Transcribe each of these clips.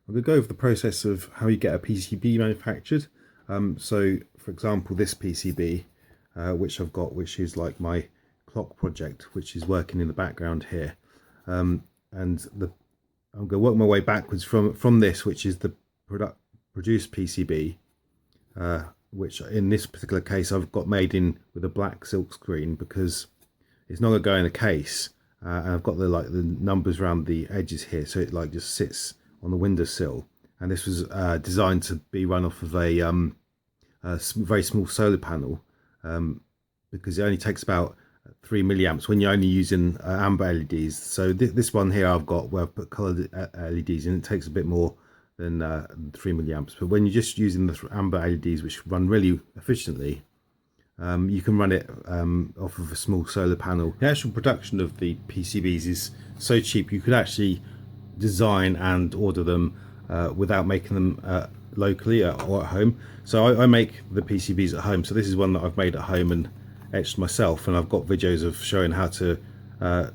I'm going to go over the process of how you get a PCB manufactured. So, for example, this PCB, which I've got, which is like my clock project, which is working in the background here. And I'm going to work my way backwards from this, which is the produced PCB, which in this particular case I've got made in with a black silk screen because it's not going to go in a case. And I've got the numbers around the edges here, so it just sits on the windowsill. And this was designed to be run off of a very small solar panel, because it only takes about 3 milliamps when you're only using amber LEDs. So this one here I've got where I've put coloured LEDs in, it takes a bit more than 3 milliamps. But when you're just using the amber LEDs, which run really efficiently, you can run it off of a small solar panel. The actual production of the PCBs is so cheap, you could actually design and order them without making them locally or at home. So I make the PCBs at home. So this is one that I've made at home and etched myself, and I've got videos of showing how to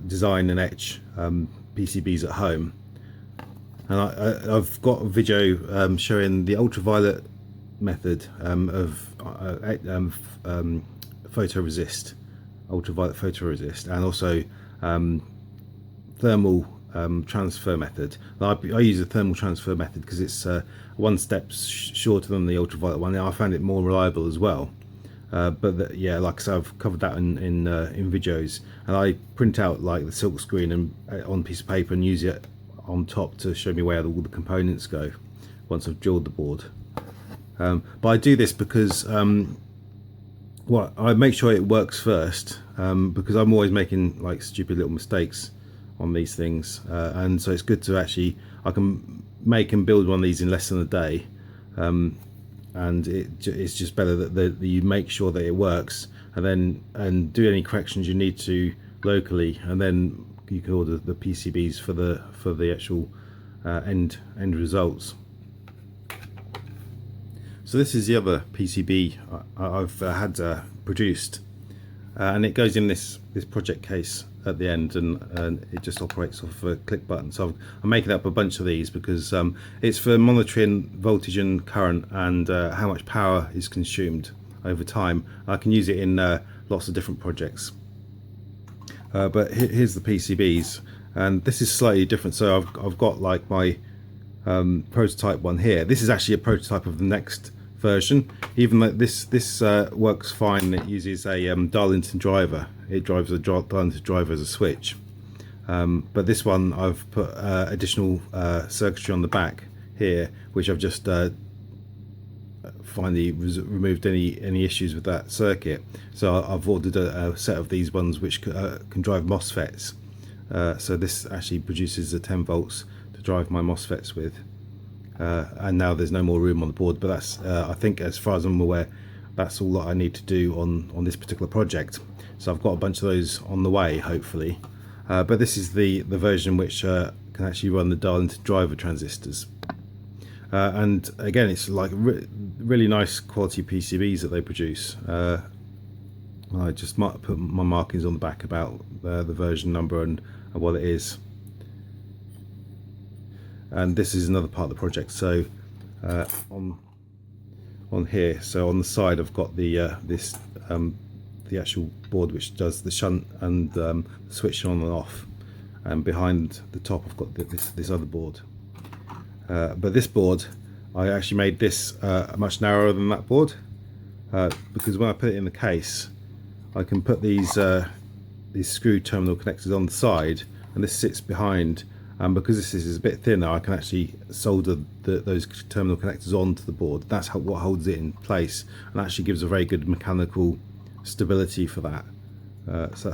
design and etch PCBs at home. And I've got a video showing the ultraviolet method of photoresist, ultraviolet photoresist, and also thermal transfer method. I use the thermal transfer method because it's one step shorter than the ultraviolet one. I found it more reliable as well. Yeah, like I said, I've covered that in videos, and I print out like the silk screen and on a piece of paper and use it on top to show me where all the components go once I've drilled the board. But I do this because well, I make sure it works first, because I'm always making like stupid little mistakes on these things, and so it's good to actually, I can make and build one of these in less than a day, and it's just better that you make sure that it works, and do any corrections you need to locally, and then you can order the PCBs for the actual end results. So this is the other PCB I've had produced, and it goes in this project case at the end, and it just operates off a click button. So I'm making up a bunch of these because it's for monitoring voltage and current and how much power is consumed over time. I can use it in lots of different projects. But here's the PCBs, and this is slightly different. So I've got like my prototype one here. This is actually a prototype of the next version. Even though this works fine, it uses a Darlington driver. It drives a Darlington driver as a switch. But this one I've put additional circuitry on the back here, which I've just finally removed any issues with that circuit. So I've ordered a set of these ones which can drive MOSFETs. So this actually produces the 10 volts to drive my MOSFETs with. And now there's no more room on the board, but that's I think, as far as I'm aware, that's all that I need to do on this particular project. So I've got a bunch of those on the way, hopefully. But this is the version which can actually run the Darlington driver transistors. And again, it's like really nice quality PCBs that they produce. I just might put my markings on the back about the version number and what it is. And this is another part of the project. So on here, so on the side, I've got the the actual board which does the shunt and the switch on and off, and behind the top I've got this other board. But this board, I actually made this much narrower than that board, because when I put it in the case, I can put these screw terminal connectors on the side, and this sits behind. And because this is a bit thinner, I can actually solder those terminal connectors onto the board. That's what holds it in place, and actually gives a very good mechanical stability for that. So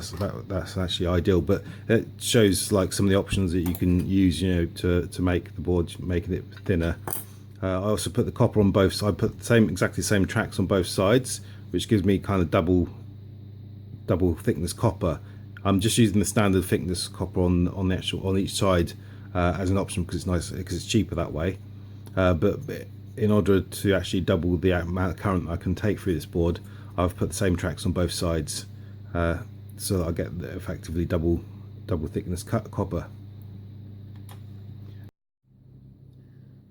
that's actually ideal. But it shows like some of the options that you can use, to make the board, making it thinner. I also put the copper on both sides. I put exactly the same tracks on both sides, which gives me kind of double thickness copper. I'm just using the standard thickness copper on each side as an option because it's nice, because it's cheaper that way. But in order to actually double the amount of current I can take through this board, I've put the same tracks on both sides, so that I get effectively double thickness copper.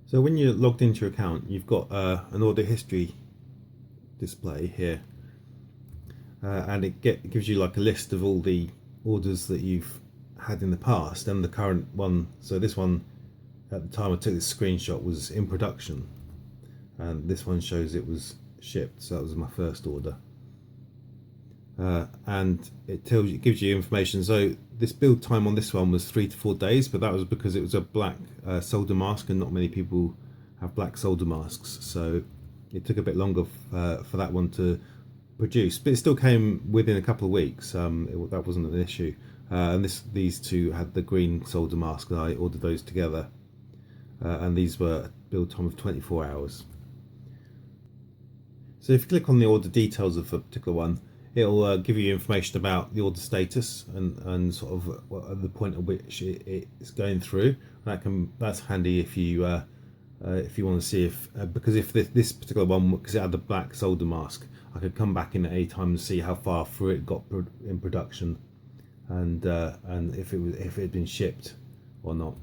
So when you're logged into your account, you've got an order history display here, and it gives you like a list of all the orders that you've had in the past and the current one. So this one, at the time I took this screenshot, was in production, and this one shows it was shipped, so that was my first order. And it gives you information. So this build time on this one was 3 to 4 days, but that was because it was a black solder mask, and not many people have black solder masks, so it took a bit longer for that one to produce, but it still came within a couple of weeks. That wasn't an issue. And these two had the green solder mask, and I ordered those together, and these were build time of 24 hours. So if you click on the order details of a particular one, it'll give you information about the order status and sort of the point at which it's going through. That's handy if you want to see if because if this particular one, because it had the black solder mask, I could come back in at any time and see how far through it got in production, and if it had been shipped or not.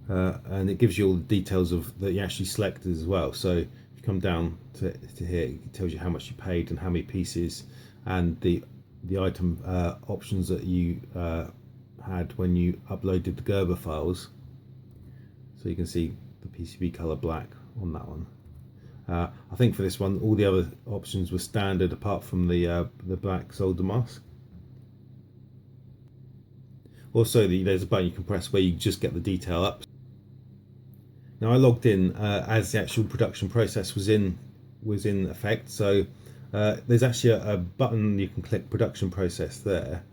And it gives you all the details of that you actually selected as well. So if you come down to here, it tells you how much you paid and how many pieces, and the item options that you had when you uploaded the Gerber files. So you can see the PCB color black on that one. I think for this one, all the other options were standard apart from the black solder mask. Also, there's a button you can press where you just get the detail up. Now I logged in as the actual production process was in effect. So there's actually a button you can click, production process, there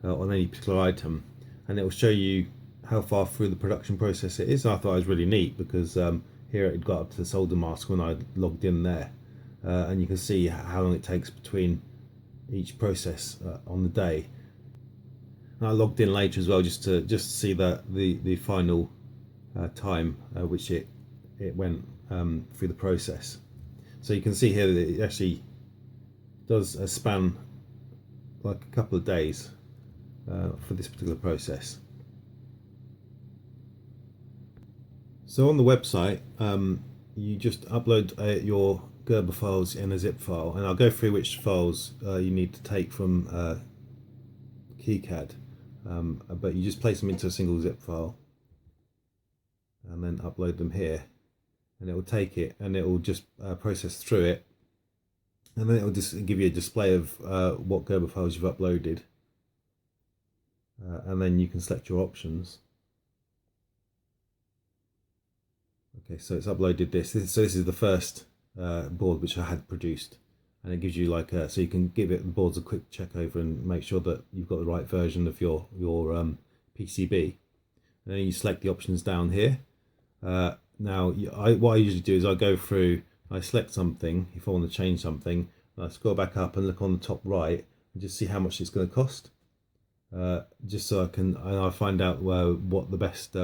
on any particular item, and it will show you how far through the production process it is. I thought it was really neat because here it got up to the solder mask when I logged in there, and you can see how long it takes between each process on the day. And I logged in later as well just to see the final time which it went through the process. So you can see here that it actually does span like a couple of days for this particular process. So on the website, you just upload your Gerber files in a zip file, and I'll go through which files you need to take from KiCAD, but you just place them into a single zip file and then upload them here, and it will take it and it will just process through it, and then it will just give you a display of what Gerber files you've uploaded, and then you can select your options. Okay, so it's uploaded this. So this is the first board which I had produced, and it gives you like so you can give it the boards a quick check over and make sure that you've got the right version of your PCB. And then you select the options down here. Now what I usually do is I go through, I select something if I want to change something, and I scroll back up and look on the top right and just see how much it's going to cost, just so I find out what the best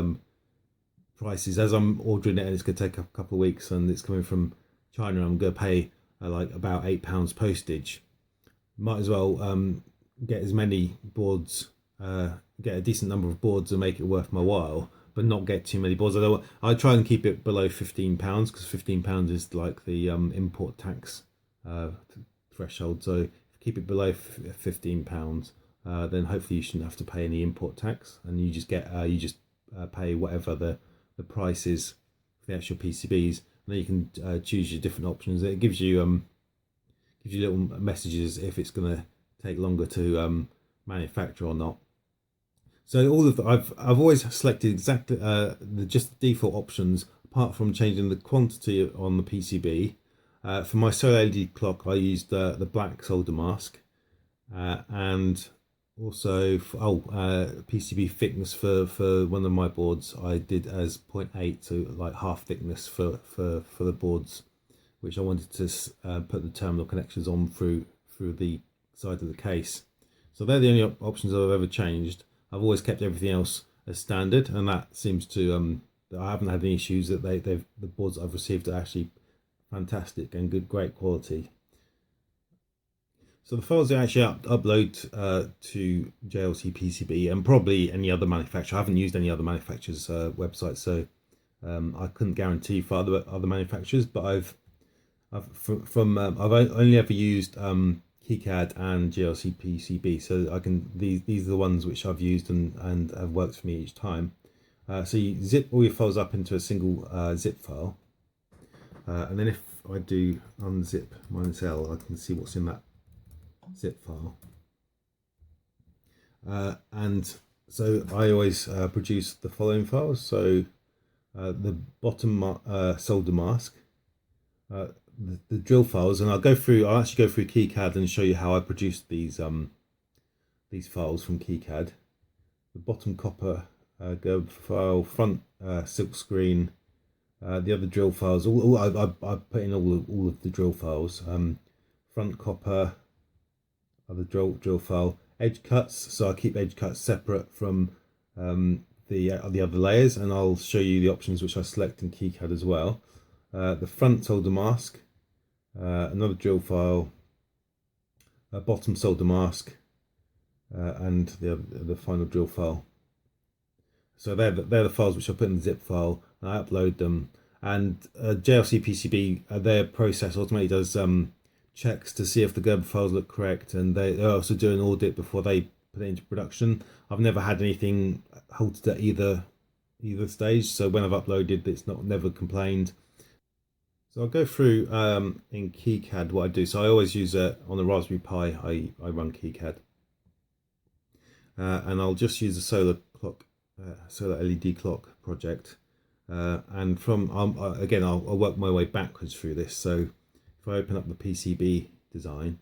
prices. As I'm ordering it and it's going to take a couple of weeks and it's coming from China, I'm going to pay like about £8 postage. Might as well get as many boards, get a decent number of boards and make it worth my while, but not get too many boards. I try and keep it below £15 because £15 is like the import tax threshold. So if you keep it below £15, then hopefully you shouldn't have to pay any import tax, and you just get pay whatever the price is for the actual PCBs, and then you can choose your different options. It gives you little messages if it's going to take longer to manufacture or not. So all of I've always selected exactly just the default options, apart from changing the quantity on the PCB. For my solar LED clock, I used the black solder mask, and also PCB thickness for one of my boards I did as 0.8, so like half thickness for the boards, which I wanted to put the terminal connections on through the side of the case. So they're the only options I've ever changed. I've always kept everything else as standard, and that seems to I haven't had any issues. That the boards I've received are actually fantastic and great quality. So the files I actually upload to JLC PCB and probably any other manufacturer. I haven't used any other manufacturer's website, so I couldn't guarantee for other manufacturers, but I've only ever used KiCAD and JLC PCB, so these are the ones which I've used and have worked for me each time. So you zip all your files up into a single zip file, and then if I do unzip -L, I can see what's in that zip file. And so I always produce the following files. So the bottom solder mask, the drill files, and I'll actually go through KiCAD and show you how I produced these files from KiCAD. The bottom copper Gerber file, front silk screen, the other drill files. I put in all of the drill files. Front copper, other drill file, edge cuts. So I keep edge cuts separate from the other layers, and I'll show you the options which I select in KiCAD as well. The front solder mask, another drill file, a bottom solder mask, and the final drill file. So they're the files which I put in the zip file, and I upload them. And JLC PCB, their process ultimately does checks to see if the Gerber files look correct, and they also do an audit before they put it into production. I've never had anything halted at either stage, so when I've uploaded, it's never complained. So I'll go through in KiCAD what I do. So I always use on the Raspberry Pi. I run KiCAD, and I'll just use the solar LED clock project. And from again, I'll work my way backwards through this. So if I open up the PCB design,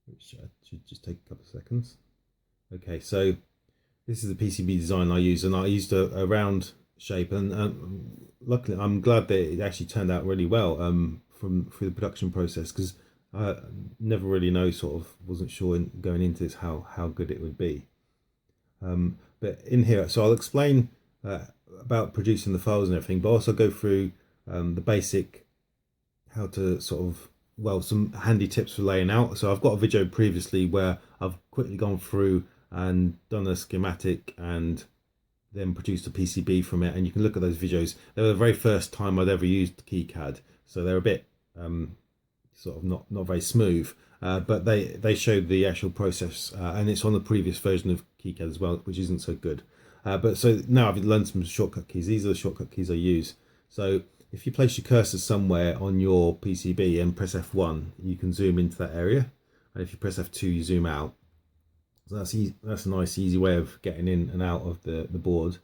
which should just take a couple of seconds. Okay, so this is the PCB design I use, and I used a round shape, and luckily I'm glad that it actually turned out really well through the production process, because I never really wasn't sure going into this how good it would be. But in here, so I'll explain about producing the files and everything, but also go through the basic how to some handy tips for laying out. So I've got a video previously where I've quickly gone through and done a schematic and then produced a PCB from it, and you can look at those videos. They were the very first time I'd ever used KiCAD, so they're a bit not very smooth, but they showed the actual process, and it's on the previous version of KiCAD as well, which isn't so good. But so now I've learned some shortcut keys. These are the shortcut keys I use. So if you place your cursor somewhere on your PCB and press F1, you can zoom into that area, and if you press F2, you zoom out. So that's a nice easy way of getting in and out of the board.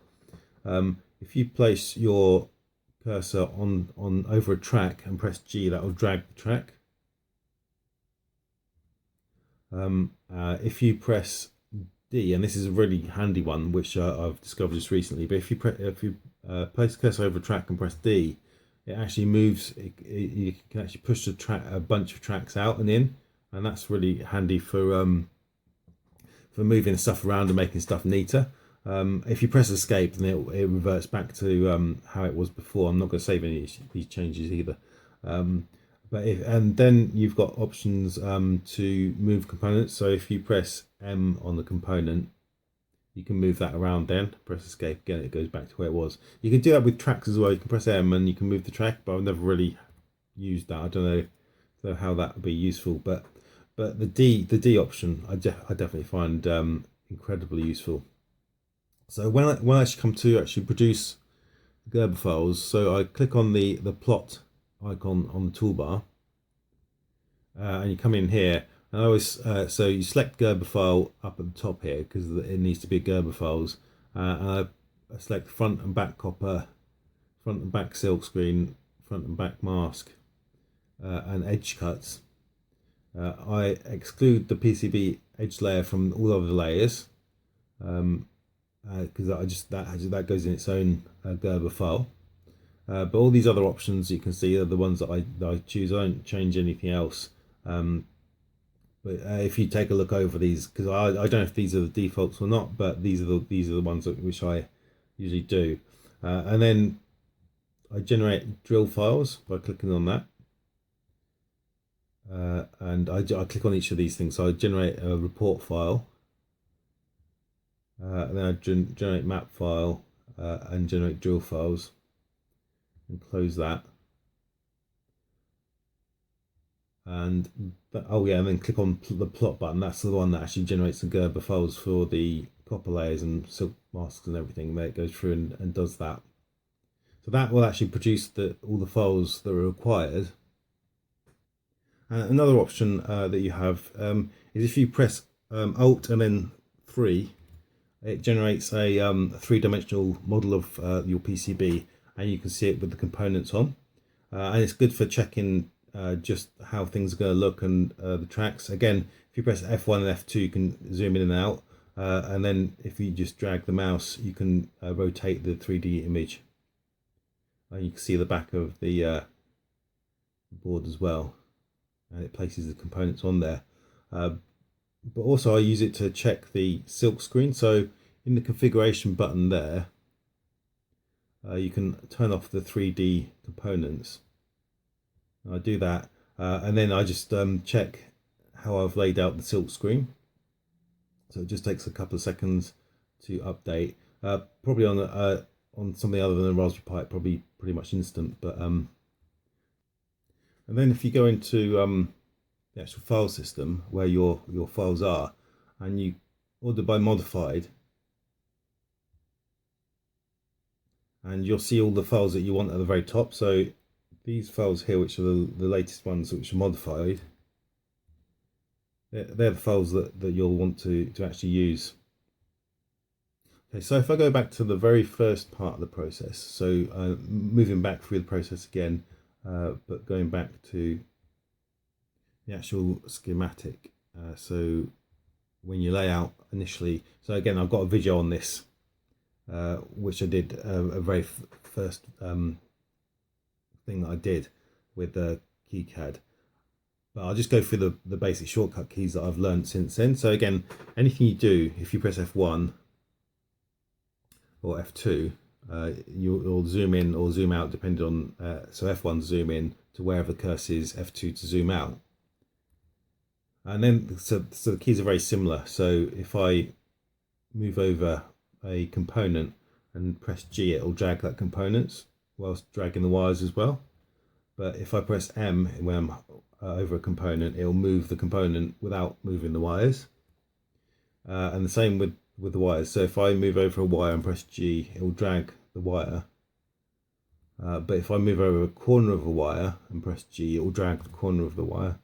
If you place your cursor on over a track and press G, that will drag the track. If you press D, and this is a really handy one which I've discovered just recently, but if you place the cursor over a track and press D, it actually moves. You can actually push a bunch of tracks out and in, and that's really handy for moving stuff around and making stuff neater. If you press escape, then it reverts back to how it was before. I'm not going to save any of these changes either. And then you've got options to move components. So if you press M on the component, you can move that around. Then press escape again, it goes back to where it was. You can do that with tracks as well. You can press M and you can move the track, but I've never really used that. I don't know how that would be useful, but the D option I definitely find incredibly useful. So when I actually come to produce Gerber files, so I click on the plot icon on the toolbar, and you come in here, and I always so you select Gerber file up at the top here because it needs to be Gerber files, and I select front and back copper, front and back silk screen, front and back mask, and edge cuts. I exclude the PCB edge layer from all of the layers, because that goes in its own Gerber file. But all these other options you can see are the ones that I choose. I don't change anything else. But if you take a look over these, because I don't know if these are the defaults or not, but these are the ones which I usually do. And then I generate drill files by clicking on that. And I click on each of these things. So I generate a report file, and then I generate map file, and generate drill files, and close that. And oh yeah, and then click on the plot button. That's the one that actually generates the Gerber files for the copper layers and silk masks and everything. There it goes through and does that. So that will actually produce all the files that are required. Another option that you have is if you press Alt and then 3, it generates a 3-dimensional model of your PCB, and you can see it with the components on. And it's good for checking just how things are going to look and the tracks. Again, if you press F1 and F2, you can zoom in and out. And then if you just drag the mouse, you can rotate the 3D image. And you can see the back of the board as well. And it places the components on there. But also I use it to check the silk screen. So in the configuration button there, you can turn off the 3D components. I do that, and then I just check how I've laid out the silk screen. So it just takes a couple of seconds to update. Probably on something other than a Raspberry Pi, probably pretty much instant. But and then if you go into the actual file system where your files are, and you order by modified, and you'll see all the files that you want at the very top. So these files here, which are the latest ones which are modified, they're the files that you'll want to actually use. Okay, so if I go back to the very first part of the process, so moving back through the process again, but going back to the actual schematic. So when you lay out initially, so again, I've got a video on this, which I did a very first thing that I did with the KiCAD, but I'll just go through the basic shortcut keys that I've learned since then. So again, anything you do, if you press F1 or F2, you'll zoom in or zoom out depending on, so F1 to zoom in to wherever the cursor is, F2 to zoom out. And then, so the keys are very similar. So if I move over a component and press G, it'll drag that component whilst dragging the wires as well. But if I press M when I'm over a component, it'll move the component without moving the wires. And the same with the wires. So if I move over a wire and press G, it will drag the wire. But if I move over a corner of a wire and press G, it will drag the corner of the wire.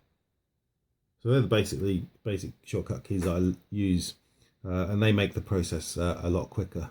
So they're the basic shortcut keys that I use, and they make the process a lot quicker.